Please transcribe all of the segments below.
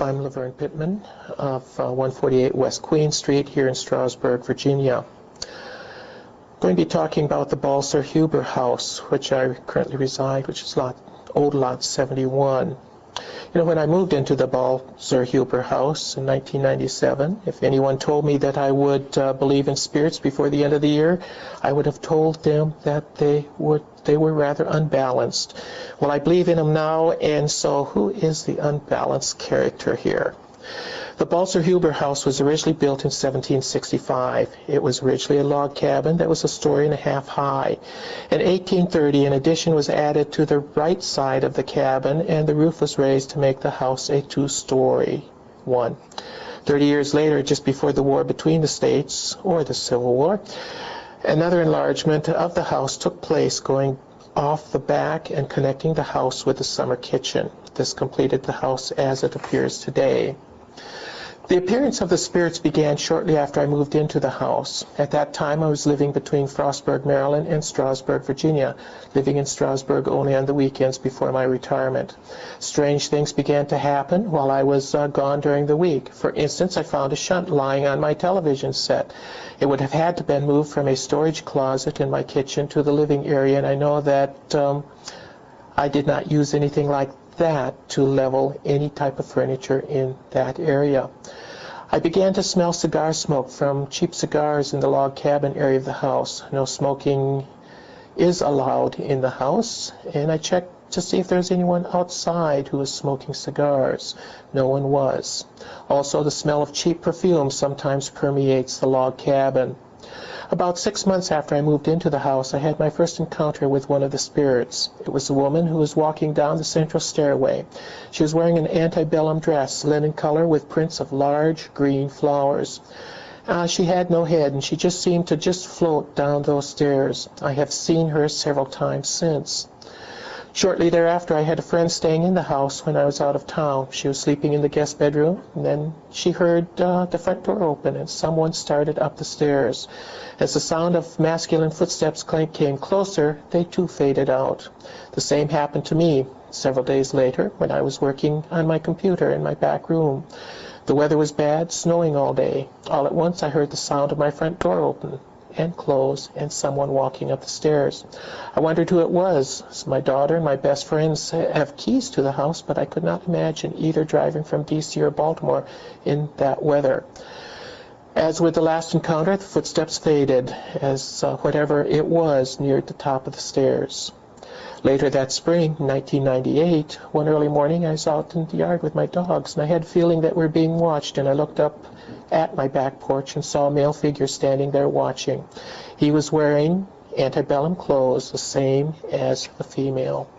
I'm Laverne Pittman of 148 West Queen Street here in Strasburg, Virginia. I'm going to be talking about the Balzer-Huber house, which I currently reside, which is old lot 71. You know, when I moved into the Balzer-Huber house in 1997, if anyone told me that I would believe in spirits before the end of the year, I would have told them that they were rather unbalanced. Well, I believe in them now, and so who is the unbalanced character here? The Balzer-Huber house was originally built in 1765. It was originally a log cabin that was a story and a half high. In 1830, an addition was added to the right side of the cabin, and the roof was raised to make the house a two-story one. 30 years later, just before the war between the states, or the Civil War, another enlargement of the house took place, going off the back and connecting the house with the summer kitchen. This completed the house as it appears today. The appearance of the spirits began shortly after I moved into the house. At that time, I was living between Frostburg, Maryland and Strasburg, Virginia, living in Strasburg only on the weekends before my retirement. Strange things began to happen while I was gone during the week. For instance, I found a shunt lying on my television set. It would have had to been moved from a storage closet in my kitchen to the living area, and I know that I did not use anything like that to level any type of furniture in that area. I began to smell cigar smoke from cheap cigars in the log cabin area of the house. No smoking is allowed in the house, and I checked to see if there was anyone outside who was smoking cigars. No one was. Also, the smell of cheap perfume sometimes permeates the log cabin. About 6 months after I moved into the house, I had my first encounter with one of the spirits. It was a woman who was walking down the central stairway. She was wearing an antebellum dress, linen color, with prints of large green flowers. She had no head, and she just seemed to float down those stairs. I have seen her several times since. Shortly thereafter, I had a friend staying in the house when I was out of town. She was sleeping in the guest bedroom, and then she heard the front door open, and someone started up the stairs. As the sound of masculine footsteps came closer, they too faded out. The same happened to me several days later when I was working on my computer in my back room. The weather was bad, snowing all day. All at once, I heard the sound of my front door open and close, and someone walking up the stairs. I wondered who it was. My daughter and my best friends have keys to the house, but I could not imagine either driving from D.C. or Baltimore in that weather. As with the last encounter, the footsteps faded as whatever it was neared the top of the stairs. Later that spring, 1998, one early morning, I was out in the yard with my dogs, and I had a feeling that we were being watched, and I looked up at my back porch and saw a male figure standing there watching. He was wearing antebellum clothes, the same as the female.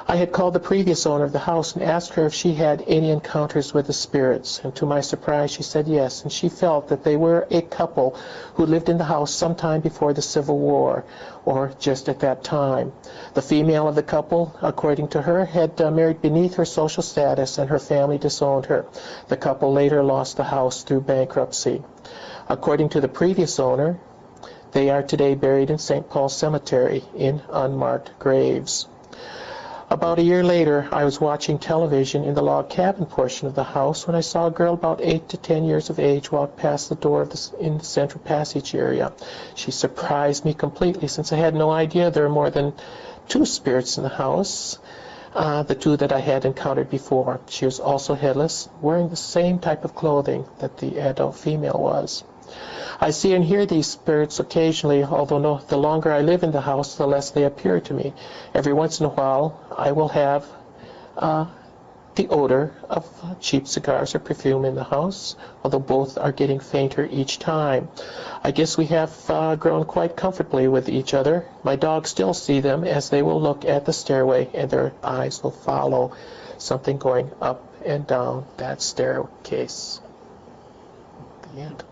I had called the previous owner of the house and asked her if she had any encounters with the spirits, and to my surprise she said yes, and she felt that they were a couple who lived in the house sometime before the Civil War, or just at that time. The female of the couple, according to her, had married beneath her social status, and her family disowned her. The couple later lost the house through bankruptcy. According to the previous owner, they are today buried in St. Paul's Cemetery in unmarked graves. About a year later, I was watching television in the log cabin portion of the house when I saw a girl about 8 to 10 years of age walk past the door in the central passage area. She surprised me completely, since I had no idea there were more than 2 spirits in the house, the 2 that I had encountered before. She was also headless, wearing the same type of clothing that the adult female was. I see and hear these spirits occasionally, although the longer I live in the house, the less they appear to me. Every once in a while, I will have the odor of cheap cigars or perfume in the house, although both are getting fainter each time. I guess we have grown quite comfortably with each other. My dogs still see them as they will look at the stairway, and their eyes will follow something going up and down that staircase. The end.